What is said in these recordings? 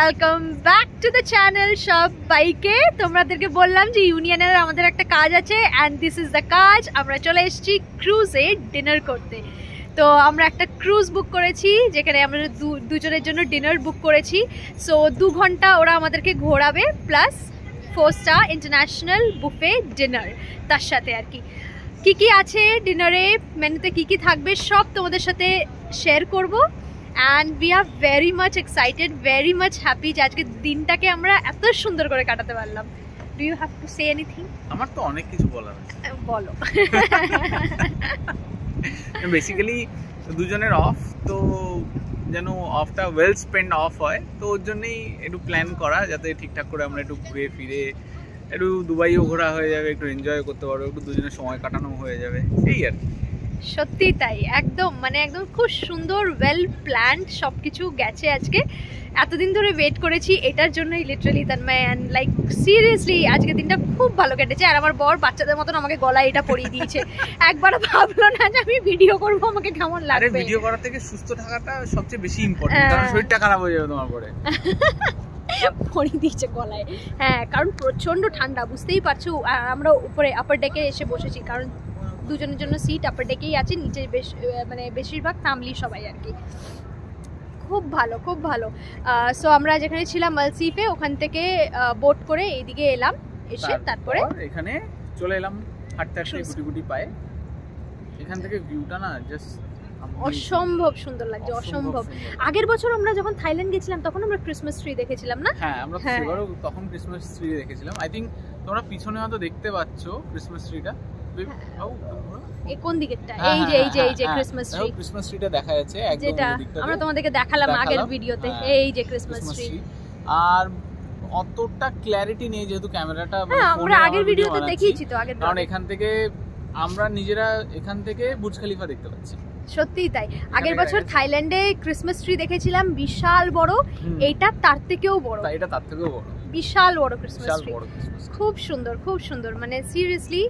Welcome back to the channel. সবাইকে তোমাদেরকে বললাম যে ইউনিয়নের আমাদের একটা কাজ আছে অ্যান্ড দিস ইজ দ্য কাজ। আমরা চলে এসেছি ক্রুজে ডিনার করতে। তো আমরা একটা ক্রুজ বুক করেছি যেখানে আমরা দুজনের জন্য ডিনার বুক করেছি। সো 2 ঘন্টা ওরা আমাদেরকে ঘোরাবে plus 4 star international buffet dinner. তার সাথে আর কি কী আছে ডিনারে, মেনুতে কী থাকবে সব তোমাদের সাথে শেয়ার করব। And we are very much excited, very much happy যে আজকে দিনটাকে আমরা এত সুন্দর করে কাটাতে পারলাম। Do you have to say anything? আমার তো অনেক কিছু বলার আছে। বলো। বেসিক্যালি দুজনের অফ, তো যেন অফটা ওয়েল স্পেন্ড অফ হয়, তো ওর জন্যই একটু প্ল্যান করা যাতে ঠিকঠাক করে আমরা একটু ঘুরে ফিরে একটু দুবাইও ঘোরা হয়ে যাবে, একটু এনজয় করতে পারবো, একটু দুজনের সময় কাটানো হয়ে যাবে, সেই আর কি। সত্যি তাই, একদম একদম খুব সুন্দর ওয়েল প্ল্যান্ড সব কিছু গেছে আজকে। এতদিন ধরে ওয়েট করেছি এটার জন্যই literally Tanmoy, and like seriously আজকে দিনটা খুব ভালো কেটেছে। আর আমার বর বাচ্চাদের মতন আমাকে গলায় এটা পরিয়ে দিয়েছে, একবার ভাবলো না যে আমি ভিডিও করবো আমাকে কেমন লাগবে। ভিডিও করার থেকে সুস্থ থাকাটা সবচেয়ে বেশি ইম্পর্টেন্ট, কারণ শরীরটা খারাপ হয়ে যাবে তোমার পরে। পরিয়ে দিয়েছে গলায়, হ্যাঁ, কারণ প্রচন্ড ঠান্ডা, বুঝতেই পারছো। আর আমরা উপরে আপার ডেকে এসে বসেছি কারণ দুজনের জন্য সিট আপার ডেকেই আছে, নিচে বেশিরভাগ ফ্যামিলি সবাই আর কি। খুব ভালো, খুব ভালো। সো আমরা যেখানে ছিলাম মালদ্বীপে, ওখান থেকে বোট করে এইদিকে এলাম, এসে তারপরে এখানে চলে এলাম হাঁটতে হাঁটতে গুটি গুটি পায়ে। এখান থেকে ভিউটা না জাস্ট অসম্ভব সুন্দর লাগছে, অসম্ভব। আগের বছর আমরা যখন থাইল্যান্ড গেছিলাম তখন আমরা ক্রিসমাস ট্রি দেখেছিলাম না? হ্যাঁ, আমরা সেবারও তখন ক্রিসমাস ট্রি দেখেছিলাম। আই থিংক তোমরা পিছনে হয়তো দেখতে পাচ্ছো ক্রিসমাস ট্রিটা। এই কোন দিকটা? এই যে ক্রিসমাস ট্রি, ক্রিসমাস ট্রিটা দেখা যাচ্ছে একদম, যেটা আমরা তোমাদেরকে দেখালাম আগের ভিডিওতে। এই যে ক্রিসমাস ট্রি। আর অতটা ক্ল্যারিটি নেই যেহেতু ক্যামেরাটা আমরা আগের ভিডিওতে দেখিয়েছি তো, আগের কারণ এখান থেকে আমরা নিজেরা এখান থেকে বুর্জ খলিফা দেখতে পাচ্ছি। সত্যিই তাই। আগের বছর থাইল্যান্ডে ক্রিসমাস ট্রি দেখেছিলাম বিশাল বড়, এইটা তার থেকেও বড়, এটা তার থেকেও বড়, বিশাল বড় ক্রিসমাস ট্রি। খুব সুন্দর, খুব সুন্দর, সিরিয়াসলি।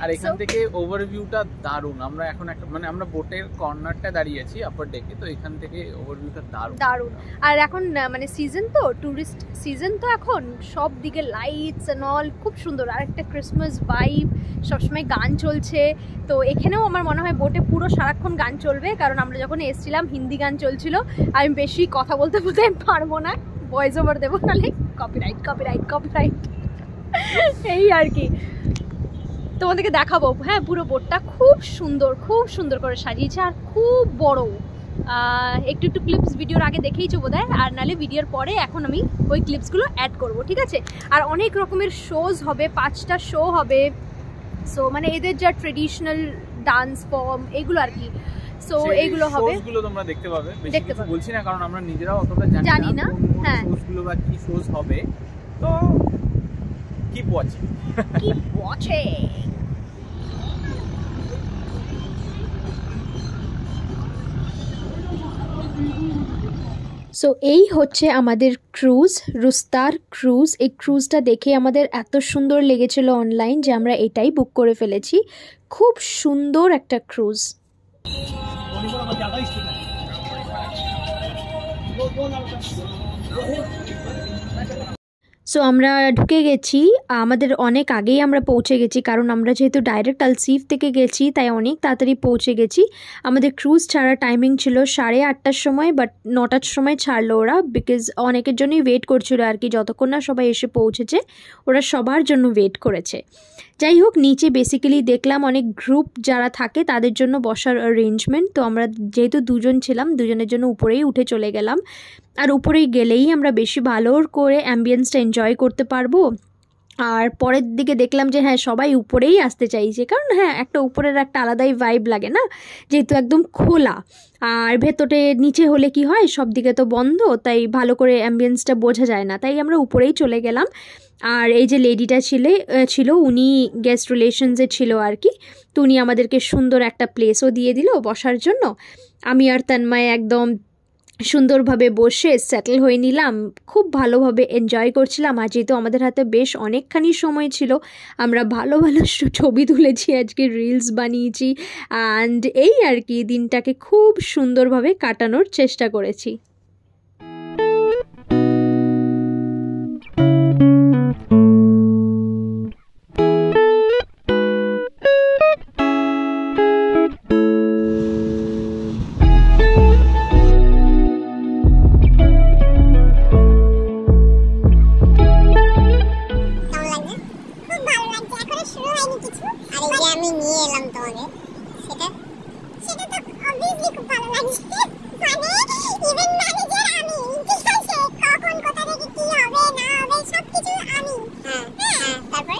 আর এখান থেকে ওভারভিউটা দারুণ। আমরা এখন একটা আমরা বোটের কর্নারটা দাঁড়িয়ে আছি আপার ডেকে, তো এখান থেকে ওভারভিউটা দারুণ। আর এখন সিজন তো, টুরিস্ট সিজন তো, এখন সব দিকে লাইটস এন্ড অল, খুব সুন্দর। আর একটা ক্রিসমাস ভাইব, সবসময় গান চলছে। তো এখানেও আমার মনে হয় বোটে পুরো সারাক্ষণ গান চলবে, কারণ আমরা যখন এসেছিলাম হিন্দি গান চলছিল। আমি বেশি কথা বলতে পারবো না, ভয়েস ওভার দেবো, নাহলে কপিরাইট এই আর কি। তোমাদেরকে দেখাবো, হ্যাঁ, পুরো বোটটা খুব সুন্দর করে সাজিয়েছে আর খুব বড়। একটু ক্লিপস ভিডিওর আগে দেখেইছো বোধহয়, আর নাহলে ভিডিওর পরে এখন আমি ওই ক্লিপসগুলো অ্যাড করব, ঠিক আছে? আর অনেক রকমের শোজ হবে, 5টা শো হবে। সো এদের যা ট্রেডিশনাল ডান্স ফর্ম এগুলো আর কি, সো এইগুলো হবে, শোজগুলো তোমরা দেখতে পাবে। বেশি কিছু বলছি না কারণ আমরা নিজেরাও অতটা জানি না। হ্যাঁ, শোজগুলো বা কি শোজ হবে, তো কিপ ওয়াচিং। সো এই হচ্ছে আমাদের ক্রুজ, রুস্তার ক্রুজ। এই ক্রুজটা দেখে আমাদের এত সুন্দর লেগেছিল অনলাইন যে আমরা এটাই বুক করে ফেলেছি। খুব সুন্দর একটা ক্রুজ। সো আমরা ঢুকে গেছি, আমাদের অনেক আগেই আমরা পৌঁছে গেছি, কারণ আমরা যেহেতু ডাইরেক্ট আলসিফ থেকে গেছি তাই অনেক তাড়াতাড়ি পৌঁছে গেছি। আমাদের ক্রুজ ছাড়া টাইমিং ছিল 8:30টার সময়, বাট 9টার সময় ছাড়লো ওরা, বিকজ অনেকের জন্যই ওয়েট করছিল আর কি। যতক্ষণ না সবাই এসে পৌঁছেছে ওরা সবার জন্য ওয়েট করেছে। যাই হোক, নিচে বেসিক্যালি দেখলাম অনেক গ্রুপ যারা থাকে তাদের জন্য বসার অ্যারেঞ্জমেন্ট। তো আমরা যেহেতু দুজন ছিলাম, দুজনের জন্য উপরেই উঠে চলে গেলাম। আর উপরেই গেলেই আমরা বেশি ভালো করে অ্যাম্বিয়েন্সটা এনজয় করতে পারবো। আর পরের দিকে দেখলাম যে হ্যাঁ, সবাই উপরেই আসতে চাইছে, কারণ হ্যাঁ, একটা উপরের একটা আলাদাই ভাইব লাগে না, যেহেতু একদম খোলা। আর ভেতরে নিচে হলে কি হয়, সব দিকে তো বন্ধ, তাই ভালো করে অ্যাম্বিয়েন্সটা বোঝা যায় না, তাই আমরা উপরেই চলে গেলাম। আর এই যে লেডিটা ছিল উনি গেস্ট রিলেশনসে ছিল আর কি, তো উনি আমাদেরকে সুন্দর একটা প্লেসও দিয়ে দিল বসার জন্য। আমি আর তন্ময় একদম সুন্দরভাবে বসে সেটেল হয়ে নিলাম, খুব ভালোভাবে এনজয় করছিলাম। আর যেহেতু আমাদের হাতে বেশ অনেকখানি সময় ছিল, আমরা ভালো ছবি তুলেছি, আজকে রিলস বানিয়েছি, অ্যান্ড এই আর কি দিনটাকে খুব সুন্দরভাবে কাটানোর চেষ্টা করেছি। আর এই যে আমি নিয়ে এলাম তোমাদের সেটা সেটা তো অবভিয়াসলি খুব ভালো লাগছে মানে ইভেন ম্যানেজার আমি ঠিক আছে কখন কোথা থেকে কি হবে না হবে সবকিছু আমি তারপর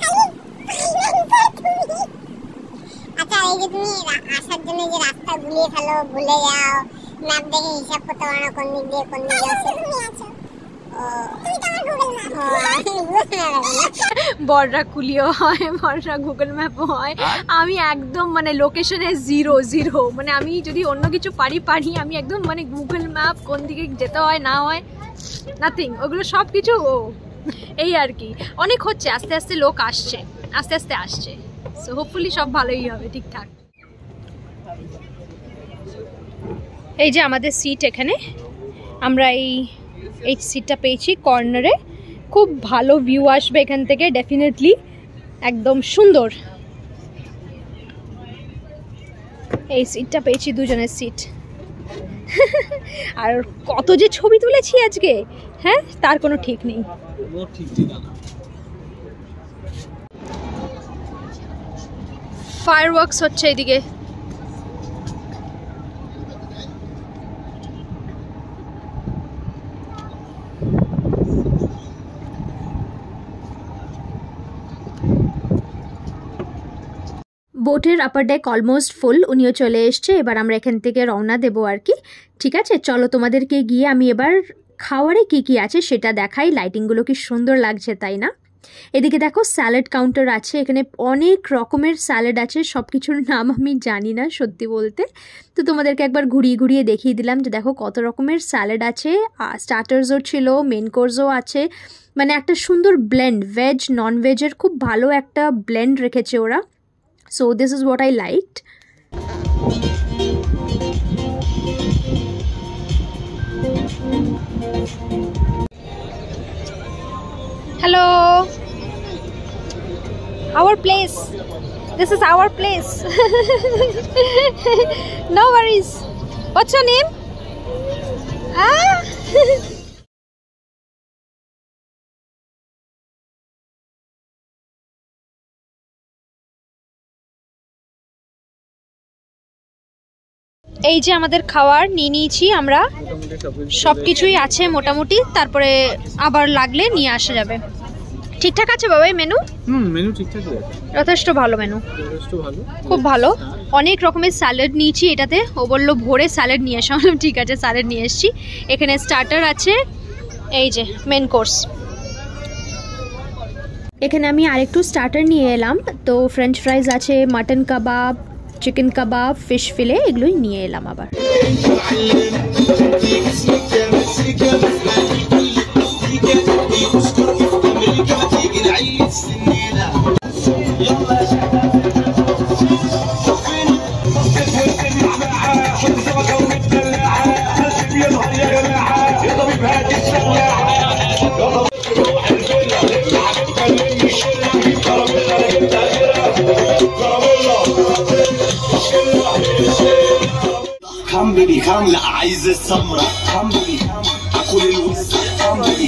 আচ্ছা এই যে তুমি আসার জন্য যে রাস্তা গুলিয়ে ফেলো ভুলে যাও ম্যাপ দেখে হিসাব করতে পারো না কোন দিক দিয়ে কোন দিকে যাচ্ছে তুমি আছো বড়রা কুলিও হয়, বড়রা গুগল ম্যাপও হয়। আমি একদম মানে লোকেশনে জিরো জিরো, মানে আমি যদি অন্য কিছু পারি আমি একদম মানে গুগল ম্যাপ কোন দিকে যেতে হয় না হয় নাথিং, ওগুলো সব কিছু এই আর কি। অনেক হচ্ছে, আস্তে আস্তে লোক আসছে, আস্তে আস্তে আসছে, সো হোপফুলি সব ভালোই হবে ঠিকঠাক। এই যে আমাদের সিট, এখানে আমরা এই সিটটা পেয়েছি কর্নারে, খুব ভালো ভিউ আসবে এখান থেকে ডেফিনেটলি, একদম সুন্দর। এই সিটটা পেয়েছি, দুজনের সিট। আর কত যে ছবি তুলেছি আজকে, হ্যাঁ তার কোনো ঠিক নেই। ফায়ারওয়ার্কস হচ্ছে এদিকে। বোটের আপার ডেক অলমোস্ট ফুল, উনিও চলে এসছে। এবার আমরা এখান থেকে রওনা দেবো আর কি। ঠিক আছে, চলো তোমাদেরকে গিয়ে আমি এবার খাওয়ারে কি কি আছে সেটা দেখাই। লাইটিংগুলো কি সুন্দর লাগছে তাই না? এদিকে দেখো স্যালাড কাউন্টার আছে, এখানে অনেক রকমের স্যালাড আছে, সব কিছুর নাম আমি জানি না সত্যি বলতে, তো তোমাদেরকে একবার ঘুরিয়ে ঘুরিয়ে দেখিয়ে দিলাম যে দেখো কত রকমের স্যালাড আছে। স্টার্টার্সও ছিল, মেন কোর্সও আছে, মানে একটা সুন্দর ব্লেন্ড, ভেজ নন ভেজের খুব ভালো একটা ব্লেন্ড রেখেছে ওরা। So this is what I liked. Hello. Our place. This is our place. No worries. What's your name? Ah. এই যে আমাদের খাবার নিয়ে নিয়েছি আমরা, সব কিছুই আছে মোটামুটি, তারপরে আবার লাগলে নিয়ে আসা যাবে। ঠিকঠাক আছে বাবা মেনু? মেনু ঠিকঠাকই আছে, যথেষ্ট ভালো মেনু, যথেষ্ট ভালো, খুব ভালো। অনেক রকমের স্যালাড নিয়েছি এটাতে, ও বললো ভোরে স্যালাড নিয়ে এসো, বললাম ঠিক আছে স্যালাড নিয়ে এসেছি। এখানে স্টার্টার আছে, এই যে মেন কোর্স। এখানে আমি আরেকটু স্টার্টার নিয়ে এলাম, তো ফ্রেঞ্চ ফ্রাইজ আছে, মাটন কাবাব, চিকেন কাবাব, ফিশ ফিলে, এগুলোই নিয়ে এলাম আবার। Come baby come لا عايز السمرة come baby اكل الوز come baby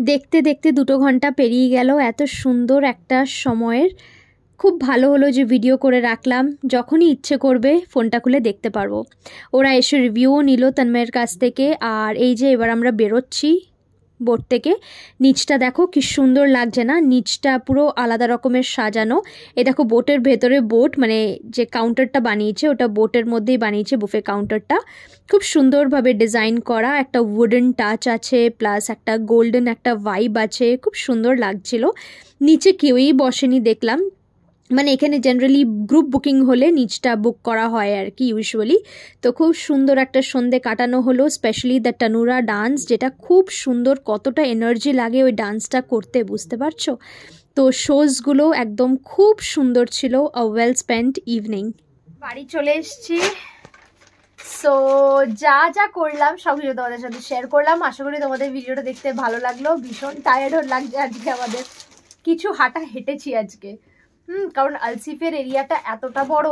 দেখতে দেখতে 2 ঘন্টা পেরিয়ে গেল। এত সুন্দর একটা সময়ের খুব ভালো হলো যে ভিডিও করে রাখলাম, যখনই ইচ্ছে করবে ফোনটা খুলে দেখতে পারবো। ওরা এসে রিভিউও নিল তন্ময়ের কাছ থেকে। আর এই যে এবার আমরা বেরোচ্ছি বোট থেকে। নিচটা দেখো কি সুন্দর লাগছে না, নিচটা পুরো আলাদা রকমের সাজানো। এই দেখো বোটের ভেতরে বোট, মানে যে কাউন্টারটা বানিয়েছে ওটা বোটের মধ্যেই বানিয়েছে, বুফে কাউন্টারটা খুব সুন্দরভাবে ডিজাইন করা, একটা উডেন টাচ আছে, প্লাস একটা গোল্ডেন একটা ভাইব আছে, খুব সুন্দর লাগছিল। নিচে কেউই বসেনি দেখলাম, মানে এখানে জেনারেলি গ্রুপ বুকিং হলে নিচটা বুক করা হয় আর কি ইউজুয়ালি। তো খুব সুন্দর একটা সন্ধে কাটানো হলো, স্পেশালি দ্য টানুরা ডান্স, যেটা খুব সুন্দর, কতটা এনার্জি লাগে ওই ডান্সটা করতে, বুঝতে পারছো। তো শোজগুলো একদম খুব সুন্দর ছিল। A well spent evening. বাড়ি চলে এসেছি। সো যা যা করলাম সব কিছু তোমাদের সাথে শেয়ার করলাম। আশা করি তোমাদের ভিডিওটা দেখতে ভালো লাগলো। ভীষণ টায়ার্ডও লাগছে আজকে, আমাদের কিছু হাঁটা হেঁটেছি আজকে। কারণ আলসিফের এরিয়াটা এতটা বড়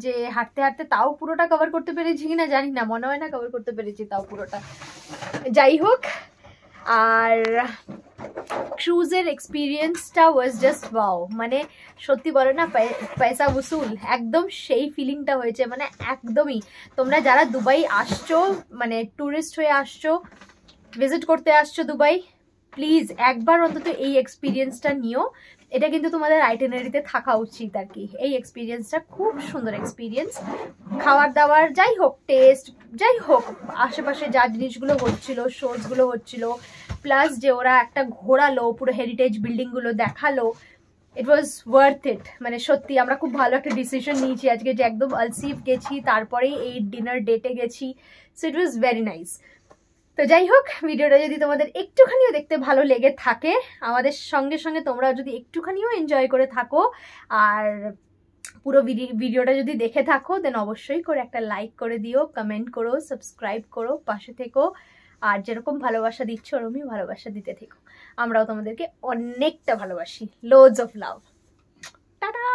যে হাঁটতে হাঁটতে তাও পুরোটা কভার করতে পেরেছি কিনা জানি না, মনে হয় না কভার করতে পেরেছি তাও পুরোটা। যাই হোক, আর ক্রুজের এক্সপিরিয়েন্সটা ওয়াজ জাস্ট ওয়াও। মানে সত্যি বলে না, পয়সা উসুল, একদম সেই ফিলিংটা হয়েছে। মানে একদমই, তোমরা যারা দুবাই আসছো, মানে ট্যুরিস্ট হয়ে আসছো, ভিজিট করতে আসছো দুবাই, প্লিজ একবার অন্তত এই এক্সপিরিয়েন্সটা নিও। এটা কিন্তু তোমাদের আইটিনারিতে থাকা উচিত আর কি। এই এক্সপিরিয়েন্সটা খুব সুন্দর এক্সপিরিয়েন্স। খাবার দাবার যাই হোক, টেস্ট যাই হোক, আশেপাশে যা জিনিসগুলো হচ্ছিল, শোজগুলো হচ্ছিল, প্লাস যে ওরা একটা ঘোরালো, পুরো হেরিটেজ বিল্ডিংগুলো দেখালো, ইট ওয়াজ ওয়ার্থ ইট। মানে সত্যি আমরা খুব ভালো একটা ডিসিশন নিয়েছি আজকে, যে একদম আলসিফ গেছি, তারপরেই এই ডিনার ডেটে গেছি। So it was very nice. তো যাই হোক, ভিডিওটা যদি তোমাদের একটুখানিও দেখতে ভালো লেগে থাকে, আমাদের সঙ্গে সঙ্গে তোমরা যদি একটুখানিও এনজয় করে থাকো, আর পুরো ভিডিওটা যদি দেখে থাকো, দেন অবশ্যই করে একটা লাইক করে দিও, কমেন্ট করো, সাবস্ক্রাইব করো, পাশে থেকো। আর যেরকম ভালোবাসা দিচ্ছ ওরকমই ভালোবাসা দিতে থেকো। আমরাও তোমাদেরকে অনেকটা ভালোবাসি। Loads of love. টাটা।